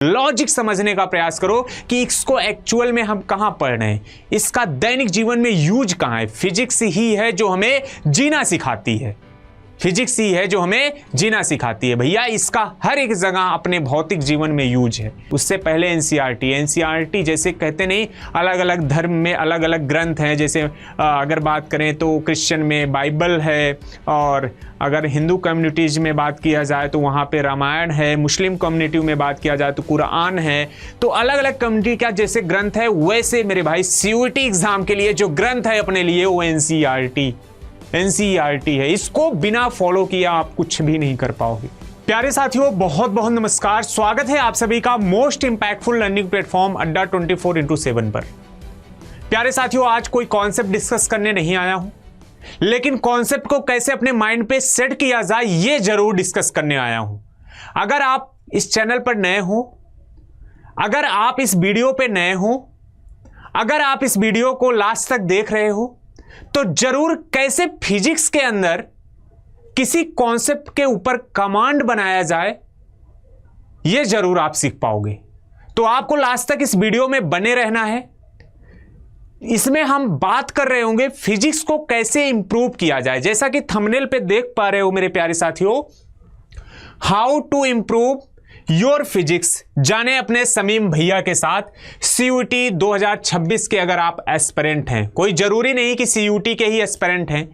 Logic समझने का प्रयास करो कि इसको एक्चुअल में हम कहां पढ़ रहे हैं, इसका दैनिक जीवन में यूज कहां है। फिजिक्स ही है जो हमें जीना सिखाती है, फिजिक्स ही है जो हमें जीना सिखाती है भैया। इसका हर एक जगह अपने भौतिक जीवन में यूज है। उससे पहले एनसीईआरटी जैसे कहते नहीं, अलग अलग धर्म में अलग अलग ग्रंथ हैं। जैसे अगर बात करें तो क्रिश्चियन में बाइबल है, और अगर हिंदू कम्युनिटीज में बात किया जाए तो वहाँ पे रामायण है, मुस्लिम कम्युनिटी में बात किया जाए तो कुरान है। तो अलग अलग कम्युनिटी का जैसे ग्रंथ है, वैसे मेरे भाई सीयूईटी एग्जाम के लिए जो ग्रंथ है अपने लिए वो एनसीईआरटी है। इसको बिना फॉलो किए आप कुछ भी नहीं कर पाओगे। प्यारे साथियों, बहुत बहुत नमस्कार, स्वागत है आप सभी का मोस्ट इंपैक्टफुल लर्निंग प्लेटफॉर्म अड्डा 24/7 पर। प्यारे साथियों, आज कोई कॉन्सेप्ट डिस्कस करने नहीं आया हूं, लेकिन कॉन्सेप्ट को कैसे अपने माइंड पे सेट किया जाए ये जरूर डिस्कस करने आया हूं। अगर आप इस चैनल पर नए हो, अगर आप इस वीडियो पे नए हो, अगर आप इस वीडियो को लास्ट तक देख रहे हो, तो जरूर कैसे फिजिक्स के अंदर किसी कॉन्सेप्ट के ऊपर कमांड बनाया जाए यह जरूर आप सीख पाओगे। तो आपको लास्ट तक इस वीडियो में बने रहना है। इसमें हम बात कर रहे होंगे फिजिक्स को कैसे इंप्रूव किया जाए। जैसा कि थंबनेल पे देख पा रहे हो मेरे प्यारे साथियों, how to improve your physics, जाने अपने समीम भैया के साथ सीयूईटी 2026 के अगर आप एस्पिरेंट हैं। कोई जरूरी नहीं कि सीयूईटी के ही एस्पिरेंट हैं,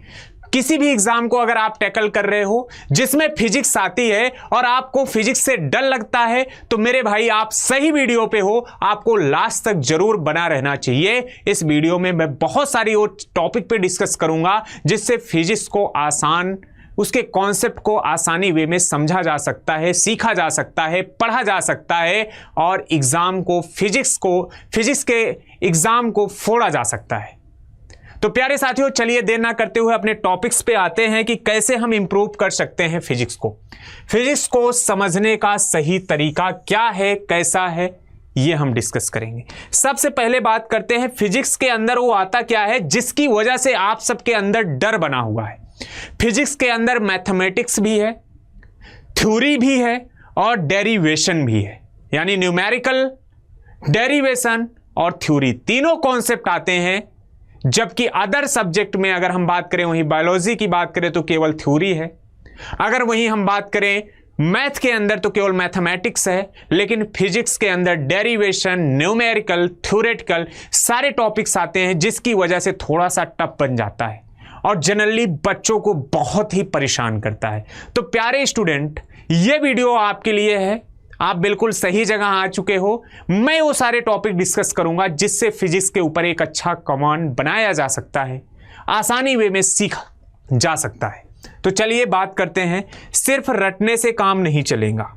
किसी भी एग्जाम को अगर आप टैकल कर रहे हो जिसमें फिजिक्स आती है और आपको फिजिक्स से डर लगता है, तो मेरे भाई आप सही वीडियो पे हो। आपको लास्ट तक जरूर बना रहना चाहिए। इस वीडियो में मैं बहुत सारी और टॉपिक पे डिस्कस करूंगा जिससे फिजिक्स को आसान, उसके कॉन्सेप्ट को आसानी वे में समझा जा सकता है, सीखा जा सकता है, पढ़ा जा सकता है, और एग्जाम को फिजिक्स के एग्जाम को फोड़ा जा सकता है। तो प्यारे साथियों, चलिए देर ना करते हुए अपने टॉपिक्स पे आते हैं कि कैसे हम इंप्रूव कर सकते हैं फिजिक्स को। फिजिक्स को समझने का सही तरीका क्या है, कैसा है, ये हम डिस्कस करेंगे। सबसे पहले बात करते हैं फिजिक्स के अंदर वो आता क्या है जिसकी वजह से आप सबके अंदर डर बना हुआ है। फिजिक्स के अंदर मैथमेटिक्स भी है, थ्योरी भी है और डेरिवेशन भी है, यानी न्यूमेरिकल, डेरिवेशन और थ्योरी, तीनों कॉन्सेप्ट आते हैं। जबकि अदर सब्जेक्ट में अगर हम बात करें, वहीं बायोलॉजी की बात करें तो केवल थ्योरी है, अगर वहीं हम बात करें मैथ के अंदर तो केवल मैथमेटिक्स है। लेकिन फिजिक्स के अंदर डेरिवेशन, न्यूमेरिकल, थ्योरेटिकल सारे टॉपिक्स आते हैं, जिसकी वजह से थोड़ा सा टफ बन जाता है और जनरली बच्चों को बहुत ही परेशान करता है। तो प्यारे स्टूडेंट, ये वीडियो आपके लिए है, आप बिल्कुल सही जगह आ चुके हो। मैं वो सारे टॉपिक डिस्कस करूंगा जिससे फिजिक्स के ऊपर एक अच्छा कमांड बनाया जा सकता है, आसानी वे में सीखा जा सकता है। तो चलिए बात करते हैं। सिर्फ रटने से काम नहीं चलेगा,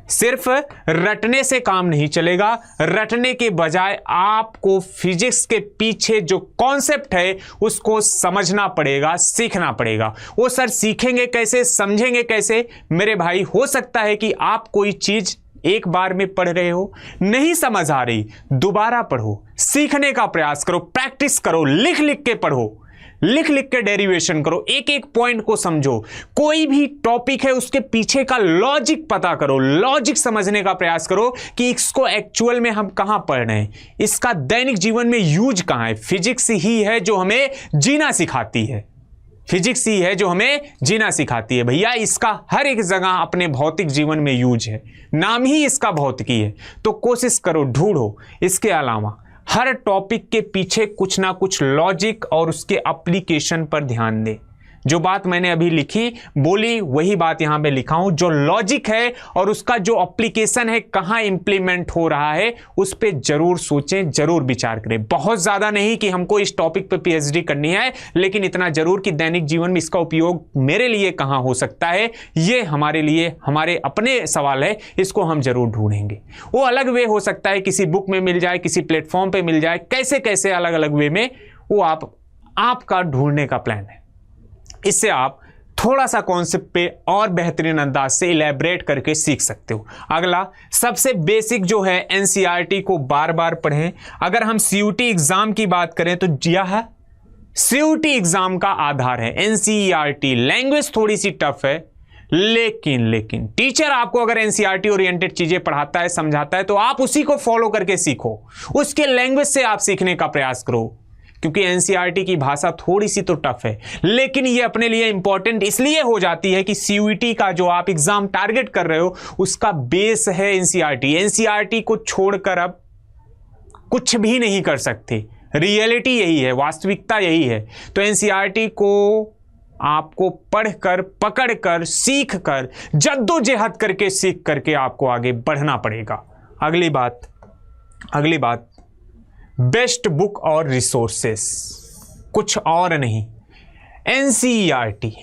सिर्फ रटने से काम नहीं चलेगा। रटने के बजाय आपको फिजिक्स के पीछे जो कॉन्सेप्ट है उसको समझना पड़ेगा, सीखना पड़ेगा। वो सर सीखेंगे कैसे, समझेंगे कैसे? मेरे भाई, हो सकता है कि आप कोई चीज एक बार में पढ़ रहे हो, नहीं समझ आ रही, दोबारा पढ़ो, सीखने का प्रयास करो, प्रैक्टिस करो, लिख लिख के पढ़ो, लिख लिख के डेरिवेशन करो, एक एक पॉइंट को समझो। कोई भी टॉपिक है उसके पीछे का लॉजिक पता करो, लॉजिक समझने का प्रयास करो कि इसको एक्चुअल में हम कहां पढ़ रहे हैं, इसका दैनिक जीवन में यूज कहां है। फिजिक्स ही है जो हमें जीना सिखाती है, फिजिक्स ही है जो हमें जीना सिखाती है भैया। इसका हर एक जगह अपने भौतिक जीवन में यूज है, नाम ही इसका भौतिकी है। तो कोशिश करो, ढूंढो। इसके अलावा हर टॉपिक के पीछे कुछ ना कुछ लॉजिक और उसके एप्लीकेशन पर ध्यान दें। जो बात मैंने अभी लिखी बोली वही बात यहां पे लिखा हूं। जो लॉजिक है और उसका जो एप्लीकेशन है, कहां इंप्लीमेंट हो रहा है, उस पे जरूर सोचें, जरूर विचार करें। बहुत ज्यादा नहीं कि हमको इस टॉपिक पे पीएचडी करनी है, लेकिन इतना जरूर कि दैनिक जीवन में इसका उपयोग मेरे लिए कहां हो सकता है, ये हमारे लिए हमारे अपने सवाल है, इसको हम जरूर ढूंढेंगे। वो अलग वे हो सकता है, किसी बुक में मिल जाए, किसी प्लेटफॉर्म पे मिल जाए, कैसे कैसे अलग अलग वे में, वो आपका ढूंढने का प्लान है। इससे आप थोड़ा सा कॉन्सेप्ट पे और बेहतरीन अंदाज से इलेबरेट करके सीख सकते हो। अगला सबसे बेसिक जो है, एनसीईआरटी को बार बार पढ़ें। अगर हम सीयूईटी एग्जाम की बात करें तो यह सीयूईटी एग्जाम का आधार है एनसीईआरटी। लैंग्वेज थोड़ी सी टफ है, लेकिन टीचर आपको अगर एनसीईआरटी ओरिएंटेड चीजें पढ़ाता है, समझाता है, तो आप उसी को फॉलो करके सीखो, उसके लैंग्वेज से आप सीखने का प्रयास करो। क्योंकि एनसीईआरटी की भाषा थोड़ी सी तो टफ है, लेकिन ये अपने लिए इंपॉर्टेंट इसलिए हो जाती है कि सीयूईटी का जो आप एग्जाम टारगेट कर रहे हो उसका बेस है एनसीईआरटी। एनसीईआरटी को छोड़कर अब कुछ भी नहीं कर सकते, रियलिटी यही है, वास्तविकता यही है। तो एनसीईआरटी को आपको पढ़कर, पकड़कर, सीखकर, जद्दोजहद करके, सीख करके आपको आगे बढ़ना पड़ेगा। अगली बात बेस्ट बुक और रिसोर्सेस, कुछ और नहीं, एनसीईआरटी।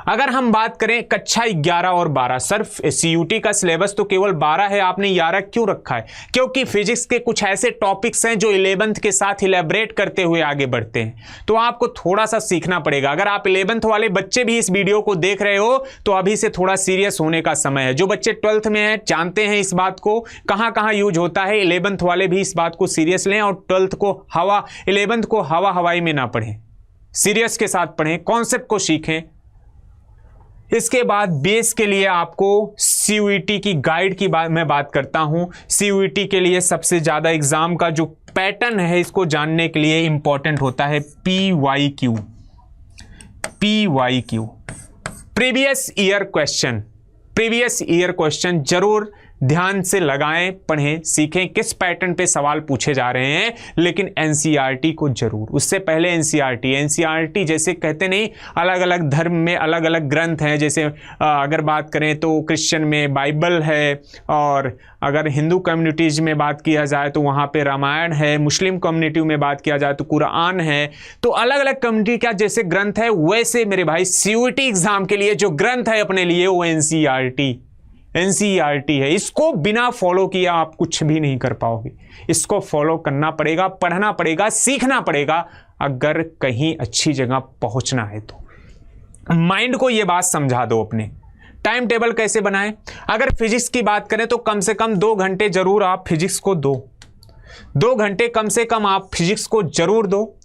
अगर हम बात करें कक्षा 11 और 12, सिर्फ सीयूटी का सिलेबस तो केवल 12 है, आपने 11 क्यों रखा है? क्योंकि फिजिक्स के कुछ ऐसे टॉपिक्स हैं जो 11th के साथ इलेबरेट करते हुए आगे बढ़ते हैं, तो आपको थोड़ा सा सीखना पड़ेगा। अगर आप 11th वाले बच्चे भी इस वीडियो को देख रहे हो तो अभी से थोड़ा सीरियस होने का समय है। जो बच्चे 12th में हैं जानते हैं इस बात को कहां कहां यूज होता है, 11th वाले भी इस बात को सीरियस लें और 11th को 11th को हवा हवाई में ना पढ़ें, सीरियस के साथ पढ़ें, कॉन्सेप्ट को सीखें। इसके बाद बेस के लिए आपको सीयूईटी की गाइड की मैं बात करता हूं। सीयूईटी के लिए सबसे ज्यादा एग्जाम का जो पैटर्न है इसको जानने के लिए इंपॉर्टेंट होता है पीवाईक्यू, प्रीवियस ईयर क्वेश्चन जरूर ध्यान से लगाएं, पढ़ें, सीखें किस पैटर्न पे सवाल पूछे जा रहे हैं, लेकिन एनसीईआरटी को जरूर। उससे पहले एनसीईआरटी जैसे कहते नहीं, अलग अलग धर्म में अलग अलग ग्रंथ हैं। जैसे अगर बात करें तो क्रिश्चियन में बाइबल है, और अगर हिंदू कम्युनिटीज में बात किया जाए तो वहाँ पे रामायण है, मुस्लिम कम्युनिटी में बात किया जाए तो कुरान है। तो अलग अलग कम्युनिटी का जैसे ग्रंथ है, वैसे मेरे भाई सीयूईटी एग्जाम के लिए जो ग्रंथ है अपने लिए वो एनसीईआरटी है। इसको बिना फॉलो किया आप कुछ भी नहीं कर पाओगे। इसको फॉलो करना पड़ेगा, पढ़ना पड़ेगा, सीखना पड़ेगा, अगर कहीं अच्छी जगह पहुंचना है तो। माइंड को यह बात समझा दो अपने। टाइम टेबल कैसे बनाएं? अगर फिजिक्स की बात करें तो कम से कम 2 घंटे जरूर आप फिजिक्स को दो, 2 घंटे कम से कम आप फिजिक्स को जरूर दो,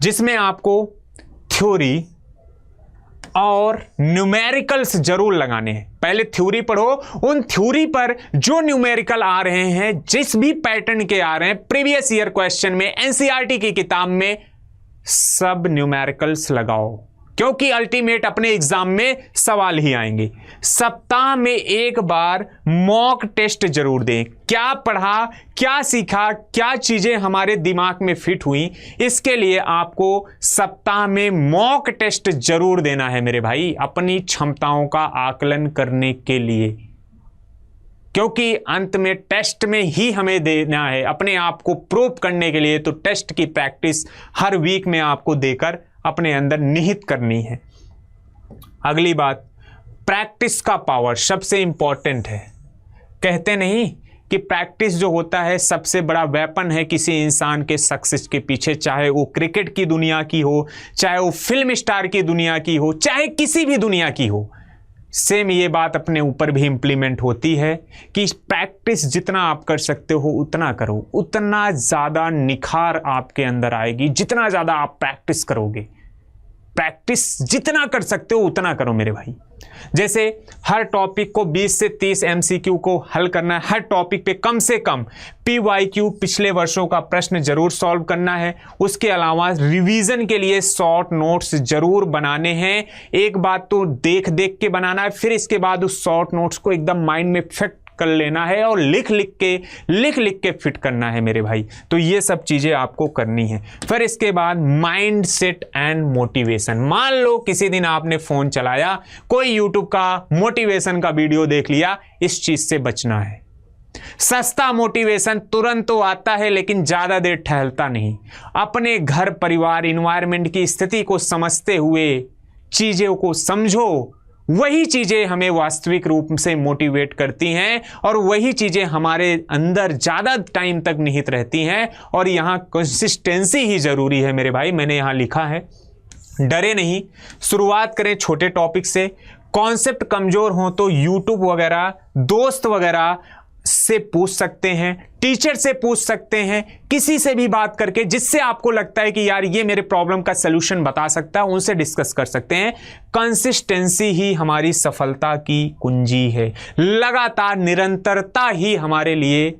जिसमें आपको थ्योरी और न्यूमेरिकल्स जरूर लगाने हैं। पहले थ्योरी पढ़ो, उन थ्योरी पर जो न्यूमेरिकल आ रहे हैं, जिस भी पैटर्न के आ रहे हैं प्रीवियस ईयर क्वेश्चन में, एनसीईआरटी की किताब में, सब न्यूमेरिकल्स लगाओ, क्योंकि अल्टीमेट अपने एग्जाम में सवाल ही आएंगे। सप्ताह में एक बार मॉक टेस्ट जरूर दें। क्या पढ़ा, क्या सीखा, क्या चीजें हमारे दिमाग में फिट हुई, इसके लिए आपको सप्ताह में मॉक टेस्ट जरूर देना है मेरे भाई, अपनी क्षमताओं का आकलन करने के लिए। क्योंकि अंत में टेस्ट में ही हमें देना है, अपने आप को प्रूव करने के लिए। तो टेस्ट की प्रैक्टिस हर वीक में आपको देकर अपने अंदर निहित करनी है। अगली बात, प्रैक्टिस का पावर सबसे इंपॉर्टेंट है। कहते नहीं कि प्रैक्टिस जो होता है सबसे बड़ा वेपन है किसी इंसान के सक्सेस के पीछे, चाहे वो क्रिकेट की दुनिया की हो, चाहे वो फिल्म स्टार की दुनिया की हो, चाहे किसी भी दुनिया की हो। सेम ये बात अपने ऊपर भी इंप्लीमेंट होती है कि प्रैक्टिस जितना आप कर सकते हो उतना करो, उतना ज़्यादा निखार आपके अंदर आएगी। जितना ज़्यादा आप प्रैक्टिस करोगे, प्रैक्टिस जितना कर सकते हो उतना करो मेरे भाई। जैसे हर टॉपिक को 20 से 30 एमसीक्यू को हल करना है, हर टॉपिक पे कम से कम पीवाईक्यू पिछले वर्षों का प्रश्न जरूर सॉल्व करना है। उसके अलावा रिवीजन के लिए शॉर्ट नोट्स जरूर बनाने हैं। एक बात तो देख देख के बनाना है, फिर इसके बाद उस शॉर्ट नोट्स को एकदम माइंड में फिट कर लेना है और लिख लिख के फिट करना है मेरे भाई। तो ये सब चीजें आपको करनी है। फिर इसके बाद माइंड सेट एंड मोटिवेशन। मान लो किसी दिन आपने फोन चलाया, कोई यूट्यूब का मोटिवेशन का वीडियो देख लिया, इस चीज से बचना है। सस्ता मोटिवेशन तुरंत तो आता है लेकिन ज्यादा देर ठहरता नहीं। अपने घर परिवार इन्वायरमेंट की स्थिति को समझते हुए चीजों को समझो, वही चीजें हमें वास्तविक रूप से मोटिवेट करती हैं और वही चीजें हमारे अंदर ज्यादा टाइम तक निहित रहती हैं। और यहां कंसिस्टेंसी ही जरूरी है मेरे भाई। मैंने यहां लिखा है, डरे नहीं, शुरुआत करें छोटे टॉपिक से। कॉन्सेप्ट कमजोर हो तो यूट्यूब वगैरह, दोस्त वगैरह से पूछ सकते हैं, टीचर से पूछ सकते हैं, किसी से भी बात करके जिससे आपको लगता है कि यार ये मेरे प्रॉब्लम का सलूशन बता सकता है, उनसे डिस्कस कर सकते हैं। कंसिस्टेंसी ही हमारी सफलता की कुंजी है। लगातार निरंतरता ही हमारे लिए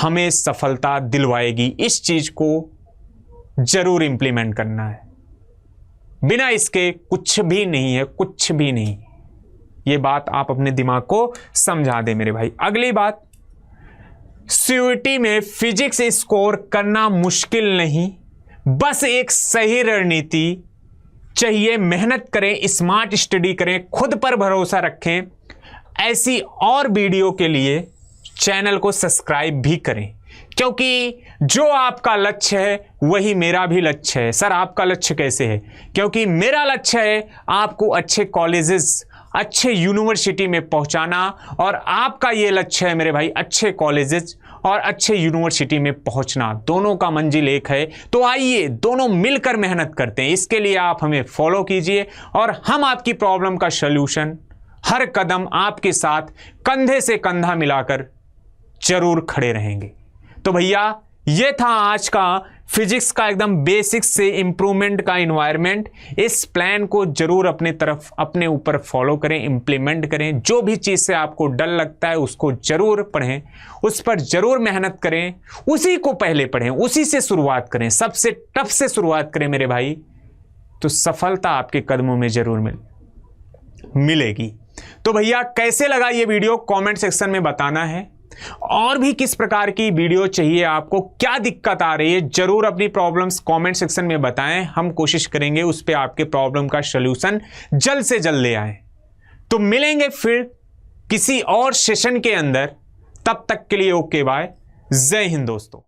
हमें सफलता दिलवाएगी। इस चीज को जरूर इंप्लीमेंट करना है, बिना इसके कुछ भी नहीं है, कुछ भी नहीं। ये बात आप अपने दिमाग को समझा दे मेरे भाई। अगली बात, सीयूईटी में फिजिक्स स्कोर करना मुश्किल नहीं, बस एक सही रणनीति चाहिए। मेहनत करें, स्मार्ट स्टडी करें, खुद पर भरोसा रखें। ऐसी और वीडियो के लिए चैनल को सब्सक्राइब भी करें, क्योंकि जो आपका लक्ष्य है वही मेरा भी लक्ष्य है। सर आपका लक्ष्य कैसे है? क्योंकि मेरा लक्ष्य है आपको अच्छे कॉलेजेस, अच्छे यूनिवर्सिटी में पहुंचाना, और आपका ये लक्ष्य है मेरे भाई अच्छे कॉलेजेस और अच्छे यूनिवर्सिटी में पहुंचना। दोनों का मंजिल एक है, तो आइए दोनों मिलकर मेहनत करते हैं। इसके लिए आप हमें फॉलो कीजिए और हम आपकी प्रॉब्लम का सलूशन हर कदम आपके साथ कंधे से कंधा मिलाकर जरूर खड़े रहेंगे। तो भैया ये था आज का फिजिक्स का एकदम बेसिक्स से इंप्रूवमेंट का एनवायरनमेंट। इस प्लान को जरूर अपने तरफ, अपने ऊपर फॉलो करें, इंप्लीमेंट करें। जो भी चीज़ से आपको डर लगता है उसको जरूर पढ़ें, उस पर जरूर मेहनत करें, उसी को पहले पढ़ें, उसी से शुरुआत करें, सबसे टफ से शुरुआत करें मेरे भाई, तो सफलता आपके कदमों में जरूर मिलेगी। तो भैया कैसे लगा ये वीडियो कमेंट सेक्शन में बताना है। और भी किस प्रकार की वीडियो चाहिए आपको, क्या दिक्कत आ रही है, जरूर अपनी प्रॉब्लम्स कमेंट सेक्शन में बताएं। हम कोशिश करेंगे उस पे आपके प्रॉब्लम का सलूशन जल्द से जल्द ले आएं। तो मिलेंगे फिर किसी और सेशन के अंदर, तब तक के लिए ओके बाय, जय हिंद दोस्तों।